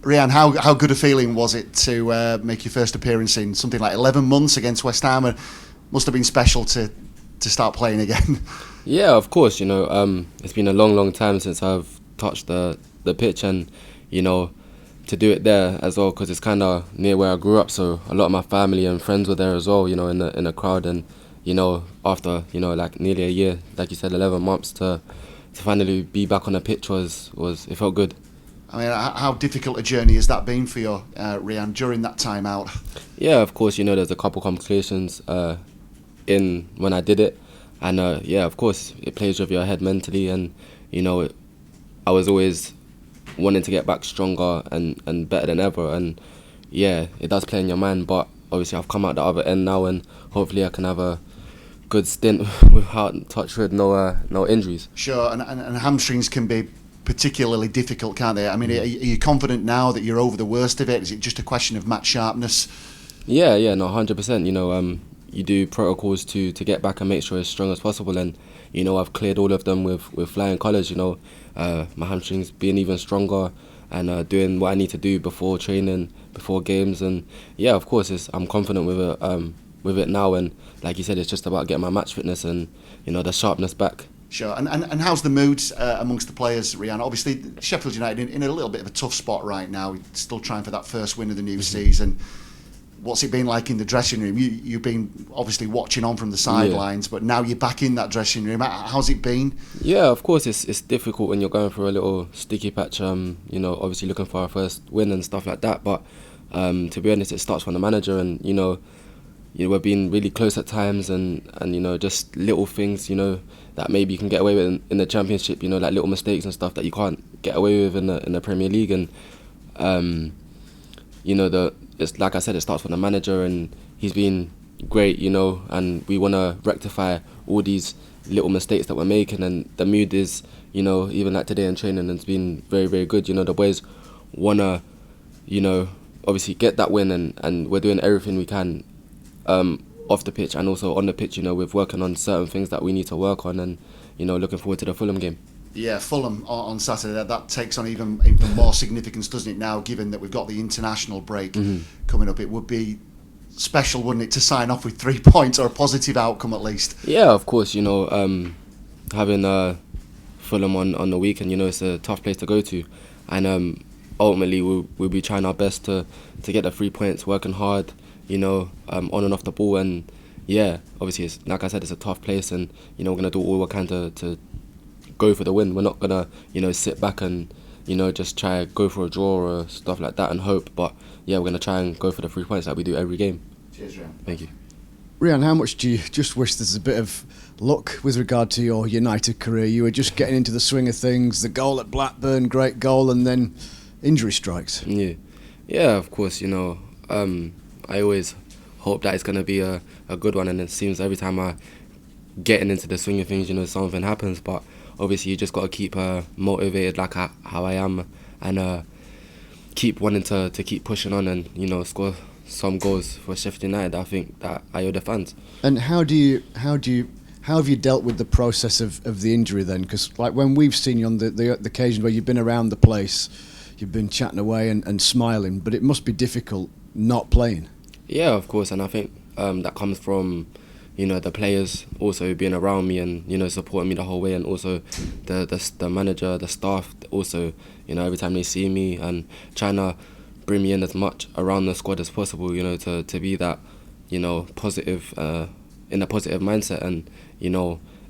Rhian, how good a feeling was it to make your first appearance in something like 11 months against West Ham? It must have been special to start playing again. Yeah, of course. It's been a long time since I've touched the pitch, and to do it there as well, because it's kind of near where I grew up. So a lot of my family and friends were there as well. In the crowd, and after like nearly a year, like you said, 11 months to finally be back on the pitch was it felt good. I mean, how difficult a journey has that been for you, Rhian, during that time out? Yeah, of course. There's a couple complications in when I did it, and yeah, of course, it plays with your head mentally, and I was always wanting to get back stronger and better than ever, and yeah, it does play in your mind. But obviously, I've come out the other end now, and hopefully, I can have a good stint without touch with no injuries. Sure, and hamstrings can be particularly difficult, can't they? I mean, are you confident now that you're over the worst of it? Is it just a question of match sharpness? Yeah, no, 100%. You do protocols to get back and make sure as strong as possible, and I've cleared all of them with flying colours. My hamstrings being even stronger, and doing what I need to do before training, before games, and yeah, of course, I'm confident with it now, and like you said, it's just about getting my match fitness and the sharpness back. Sure, and how's the mood amongst the players, Rhian? Obviously, Sheffield United in a little bit of a tough spot right now, still trying for that first win of the new season. What's it been like in the dressing room? You've been obviously watching on from the sidelines, but now you're back in that dressing room. How's it been? Yeah, of course, it's difficult when you're going through a little sticky patch, obviously looking for our first win and stuff like that, but to be honest, it starts from the manager, and we're being really close at times, and just little things, that maybe you can get away with in the Championship, like little mistakes and stuff that you can't get away with in the Premier League, and it's like I said, it starts from the manager, and he's been great, and we want to rectify all these little mistakes that we're making, and the mood is, even like today in training, it's been very, very good. The boys want to, obviously get that win, and we're doing everything we can off the pitch and also on the pitch, we're working on certain things that we need to work on, and looking forward to the Fulham game. Yeah, Fulham on Saturday, that takes on even more significance, doesn't it, now, given that we've got the international break coming up. It would be special, wouldn't it, to sign off with 3 points, or a positive outcome at least? Yeah, of course, having Fulham on the weekend, it's a tough place to go to, and ultimately we'll be trying our best to get the 3 points, working hard, on and off the ball, and yeah, obviously, it's, like I said, it's a tough place, and we're going to do all we can to go for the win. We're not gonna sit back and just try go for a draw or stuff like that and hope, but yeah, we're gonna try and go for the 3 points like we do every game. Cheers, Rhian. Thank you. Rhian, how much do you just wish there's a bit of luck with regard to your United career? You were just getting into the swing of things, the goal at Blackburn, great goal, and then injury strikes. Yeah, of course, I always hope that it's gonna be a good one, and it seems every time I getting into the swing of things, something happens, but obviously you just got to keep motivated like how I am, and keep wanting to keep pushing on, and score some goals for Sheffield United. I think that I owe the fans. And how have you dealt with the process of the injury then? Because like when we've seen you on the occasion where you've been around the place, you've been chatting away and smiling, but it must be difficult not playing. Yeah, of course, and I think that comes from the players also being around me and supporting me the whole way, and also the manager, the staff also, every time they see me and trying to bring me in as much around the squad as possible, to be that positive, in a positive mindset, and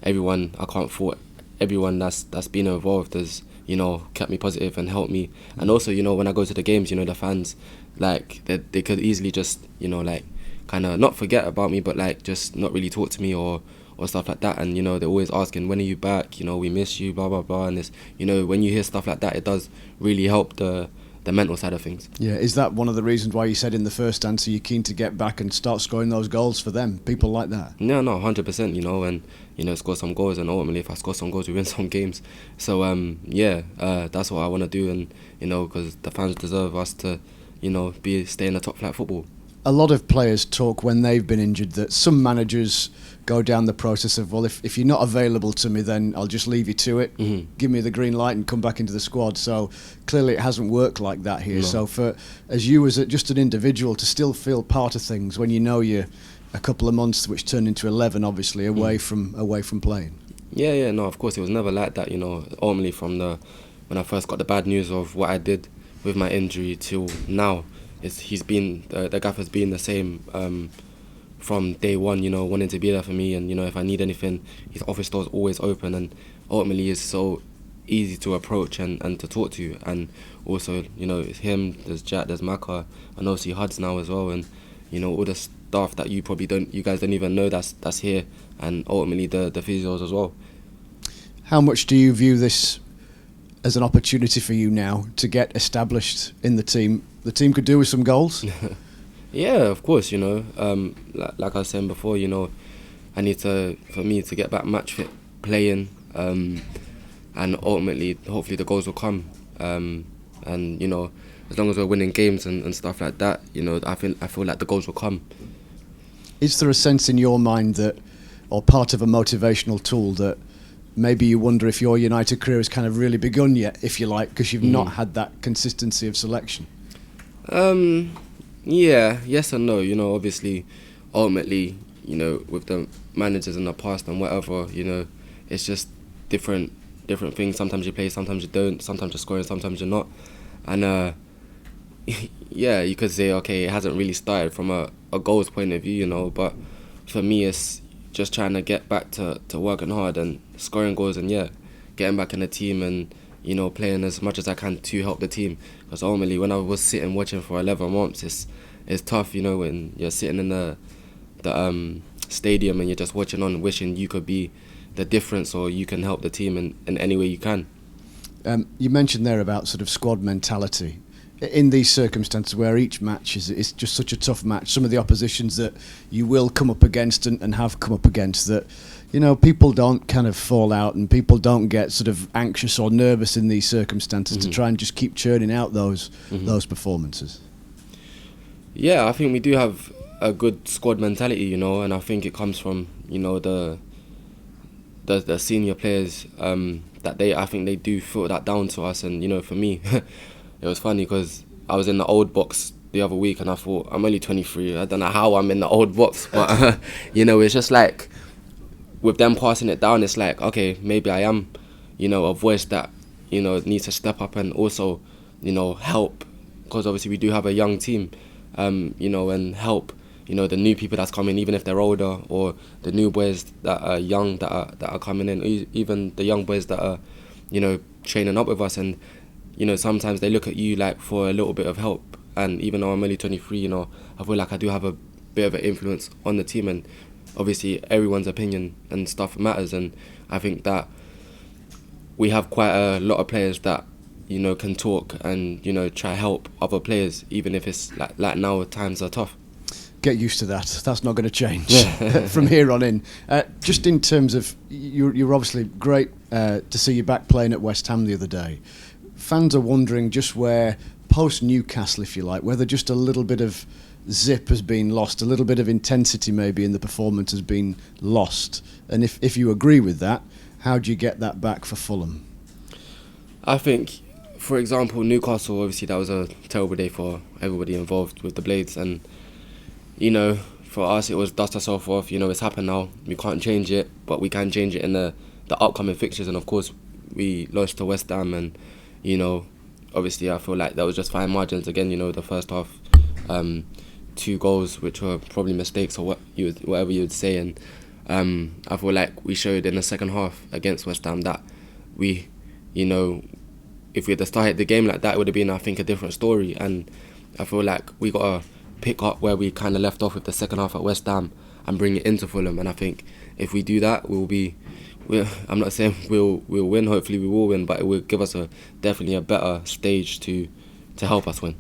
everyone, I can't fault everyone that's been involved has kept me positive and helped me, and also when I go to the games, the fans, like they could easily just like kind of not forget about me, but like just not really talk to me or stuff like that, and they're always asking, when are you back, we miss you, blah blah blah, and it's when you hear stuff like that, it does really help the mental side of things. Yeah, is that one of the reasons why you said in the first answer you're keen to get back and start scoring those goals for them, people like that? No, 100%, and score some goals, and ultimately if I score some goals we win some games, so that's what I want to do, and because the fans deserve us to stay in the top flight football. a lot of players talk when they've been injured that some managers go down the process of, well, if you're not available to me, then I'll just leave you to it. Mm-hmm. Give me the green light and come back into the squad. So clearly it hasn't worked like that here. No. So for as you as just an individual to still feel part of things when you know you're a couple of months, which turned into 11, obviously away from playing. Yeah, no, of course it was never like that. Ultimately from when I first got the bad news of what I did with my injury till now, the gaffer's been the same from day one. Wanting to be there for me, and if I need anything, his office door's always open, and ultimately is so easy to approach and to talk to. And also, it's him, there's Jack, there's Maka, and obviously Huds now as well, and all the staff that you guys don't even know that's here, and ultimately the physios as well. How much do you view this as an opportunity for you now to get established in the team? The team could do with some goals. Yeah, of course. Like I was saying before, I need for me to get back match fit playing, and ultimately, hopefully, the goals will come. And as long as we're winning games and stuff like that, I feel like the goals will come. Is there a sense in your mind that, or part of a motivational tool that maybe you wonder if your United career has kind of really begun yet, if you like, because you've not had that consistency of selection? Yeah, yes and no. Obviously, ultimately, with the managers in the past and whatever, it's just different things. Sometimes you play, sometimes you don't. Sometimes you're scoring, sometimes you're not. And yeah, you could say, okay, it hasn't really started from a goals point of view, but for me, it's just trying to get back to working hard and scoring goals, and getting back in the team and playing as much as I can to help the team. Because ultimately, when I was sitting watching for 11 months, it's tough, when you're sitting in the stadium and you're just watching on, wishing you could be the difference or you can help the team in any way you can. You mentioned there about sort of squad mentality. In these circumstances where each match is just such a tough match, some of the oppositions that you will come up against and have come up against, that people don't kind of fall out and people don't get sort of anxious or nervous in these circumstances to try and just keep churning out those performances. Yeah, I think we do have a good squad mentality, and I think it comes from the senior players that I think they do filter that down to us. And for me, it was funny because I was in the old box the other week and I thought, I'm only 23, I don't know how I'm in the old box, but it's just like with them passing it down, it's like, okay, maybe I am a voice that needs to step up and also help, because obviously we do have a young team, and help the new people that's coming, even if they're older, or the new boys that are young that are coming in, even the young boys that are training up with us. And sometimes they look at you like for a little bit of help. And even though I'm only 23, I feel like I do have a bit of an influence on the team. And obviously everyone's opinion and stuff matters. And I think that we have quite a lot of players that can talk and try help other players, even if it's like now times are tough. Get used to that. That's not going to change from here on in. Just in terms of, you're obviously great to see you back playing at West Ham the other day. Fans are wondering just where, post-Newcastle if you like, whether just a little bit of zip has been lost, a little bit of intensity maybe in the performance has been lost. And if you agree with that, how do you get that back for Fulham? I think, for example, Newcastle, obviously that was a terrible day for everybody involved with the Blades. And for us, it was dust ourselves off. It's happened now. We can't change it, but we can change it in the upcoming fixtures. And of course, we lost to West Ham, and obviously I feel like that was just fine margins again. The first half, 2 goals which were probably mistakes or whatever you would say. And I feel like we showed in the second half against West Ham that we, if we had started the game like that, it would have been, I think, a different story. And I feel like we got to pick up where we kind of left off with the second half at West Ham and bring it into Fulham. And I think if we do that, I'm not saying we'll win, hopefully we will win, but it will give us definitely a better stage to help us win.